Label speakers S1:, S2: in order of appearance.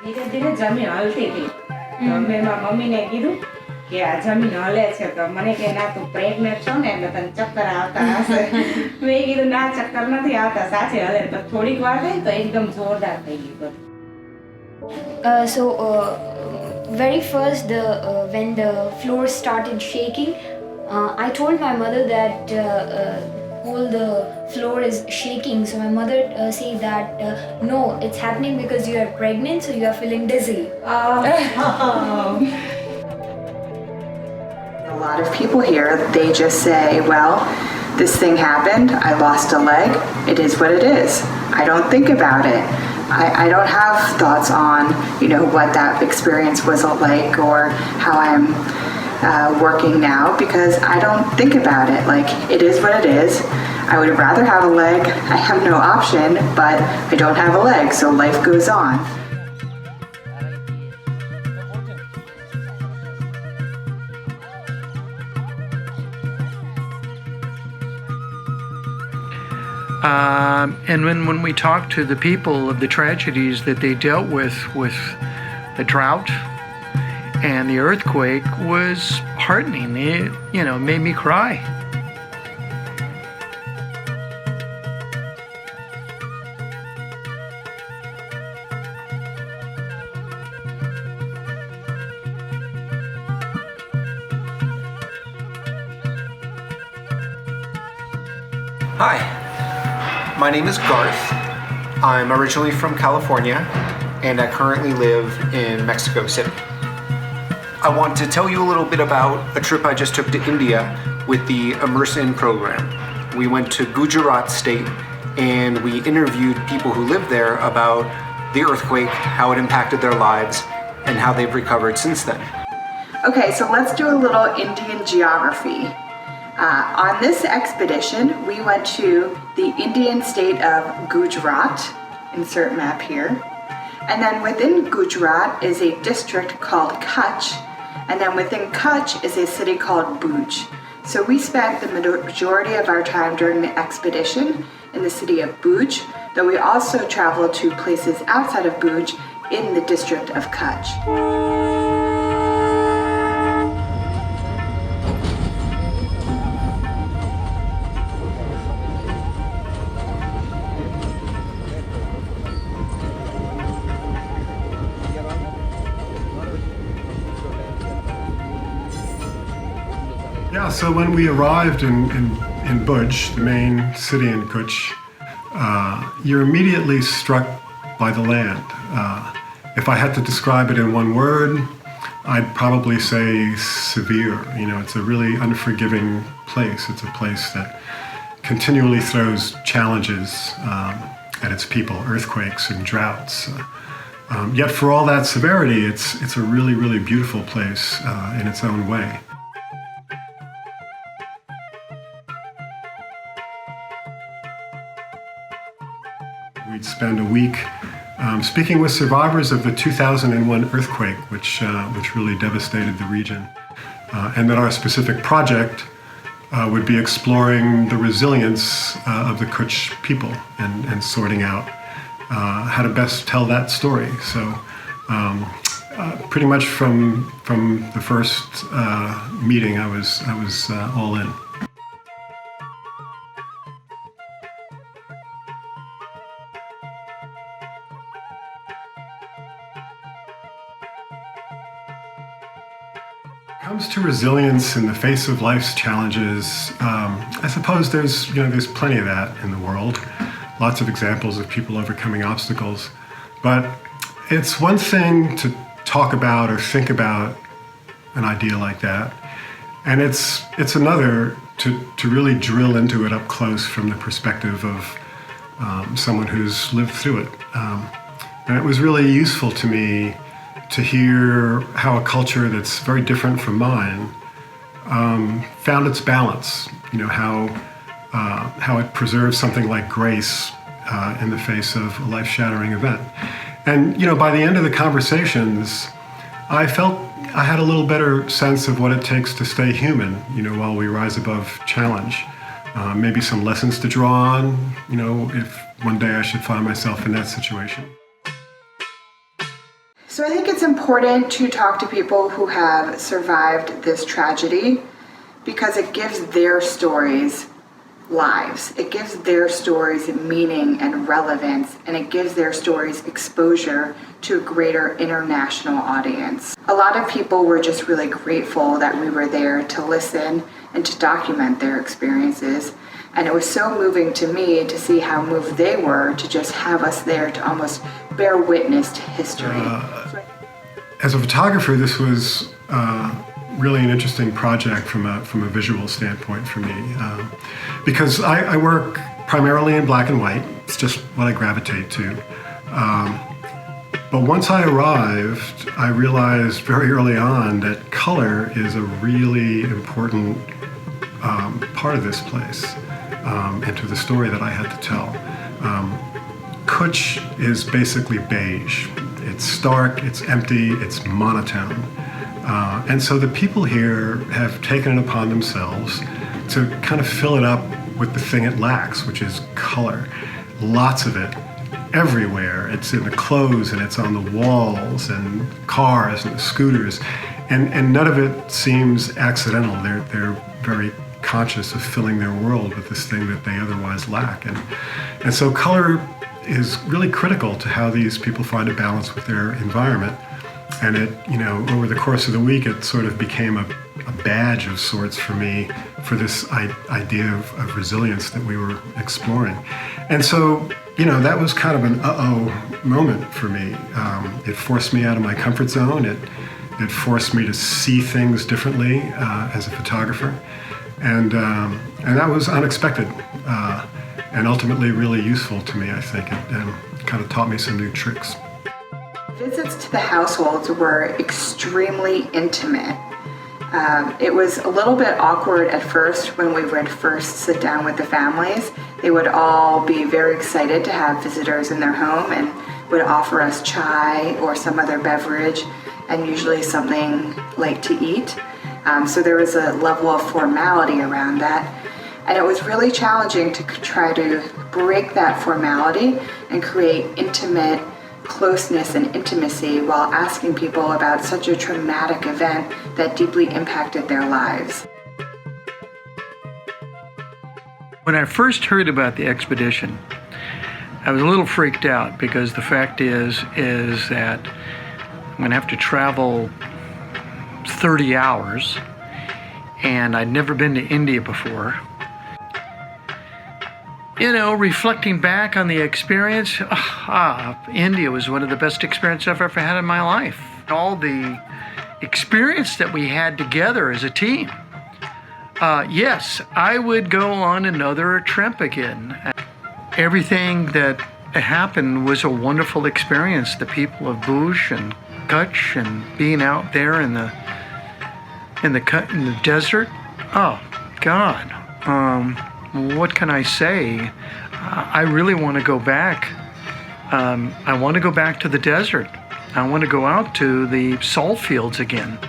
S1: ધીરે ધીરે જમીન હલતી હતી તો મેં મારા મમ્મીને કીધું કે આ જમીન હલે છે તો મને કે ના તું પ્રેગ્નેન્ટ છો ને એટલે તને ચક્કર આવતા હશે મેં કીધું ના ચક્કર નથી આવતા સાચે હલે તો થોડીક વાર થઈ તો એકદમ જોરદાર થઈ ગયું.
S2: Very first, when the floor started shaking, I told my mother that all the floor is shaking. So my mother said that no, it's happening because you are pregnant, so you are feeling dizzy.
S3: A lot of people here, they just say, well, this thing happened, I lost a leg, it is what it is. I don't think about it. I don't have thoughts on, what that experience was like or how I'm working now because I don't think about it. Like, it is what it is. I would rather have a leg. I have no option, but I don't have a leg, so life goes on.
S4: And when we talked to the people of the tragedies that they dealt with the drought and the earthquake was heartening. It, made me cry.
S5: Hi. My name is Garth. I'm originally from California and I currently live in Mexico City. I want to tell you a little bit about a trip I just took to India with the Immerse program. We went to Gujarat state and we interviewed people who live there about the earthquake, how it impacted their lives, and how they've recovered since then.
S3: Okay, so let's do a little Indian geography. On this expedition, we went to the Indian state of Gujarat, insert map here, and then within Gujarat is a district called Kutch, and then within Kutch is a city called Bhuj. So we spent the majority of our time during the expedition in the city of Bhuj, though we also traveled to places outside of Bhuj in the district of Kutch.
S6: Yeah, so when we arrived in Bhuj, the main city in Kutch, you're immediately struck by the land. If I had to describe it in one word, I'd probably say severe. It's a really unforgiving place. It's a place that continually throws challenges at its people, earthquakes and droughts. Yet for all that severity, it's a really, really beautiful place in its own way. We'd spend a week speaking with survivors of the 2001 earthquake, which really devastated the region, and that our specific project would be exploring the resilience of the Kutch people and sorting out how to best tell that story. So pretty much from the first meeting, I was all in. When it comes to resilience in the face of life's challenges, I suppose there's plenty of that in the world. Lots of examples of people overcoming obstacles. But it's one thing to talk about or think about an idea like that, and it's another to really drill into it up close from the perspective of someone who's lived through it. And it was really useful to me to hear how a culture that's very different from mine found its balance. How it preserves something like grace in the face of a life-shattering event. And by the end of the conversations, I felt I had a little better sense of what it takes to stay human, while we rise above challenge. Maybe some lessons to draw on, if one day I should find myself in that situation.
S3: So I think it's important to talk to people who have survived this tragedy because it gives their stories lives. It gives their stories meaning and relevance, and it gives their stories exposure to a greater international audience. A lot of people were just really grateful that we were there to listen and to document their experiences. And it was so moving to me to see how moved they were to just have us there to almost bear witness to history.
S6: As a photographer, this was really an interesting project from a visual standpoint for me, because I work primarily in black and white. It's just what I gravitate to. But once I arrived, I realized very early on that color is a really important part of this place, and to the story that I had to tell. Kutch is basically beige. It's stark, it's empty, it's monotone. And so the people here have taken it upon themselves to kind of fill it up with the thing it lacks, which is color. Lots of it, everywhere. It's in the clothes and it's on the walls and cars and scooters. And none of it seems accidental. They're very conscious of filling their world with this thing that they otherwise lack. And so color is really critical to how these people find a balance with their environment. And it, over the course of the week, it sort of became a badge of sorts for me for this idea of resilience that we were exploring. And so, that was kind of an uh-oh moment for me. It forced me out of my comfort zone. It forced me to see things differently as a photographer. And that was unexpected and ultimately really useful to me, I think. It kind of taught me some new tricks.
S3: Visits to the households were extremely intimate. It was a little bit awkward at first when we would first sit down with the families. They would all be very excited to have visitors in their home and would offer us chai or some other beverage and usually something light to eat. So there was a level of formality around that. And it was really challenging to try to break that formality and create intimate closeness and intimacy while asking people about such a traumatic event that deeply impacted their lives.
S4: When I first heard about the expedition, I was a little freaked out because the fact is that I'm going to have to travel 30 hours, and I'd never been to India before. Reflecting back on the experience, India was one of the best experiences I've ever had in my life. All the experience that we had together as a team. Yes, I would go on another trip again. Everything that happened was a wonderful experience. The people of Kutch and Kutch and being out there in the desert. Oh, God. What can I say? I really want to go back. I want to go back to the desert. I want to go out to the salt fields again.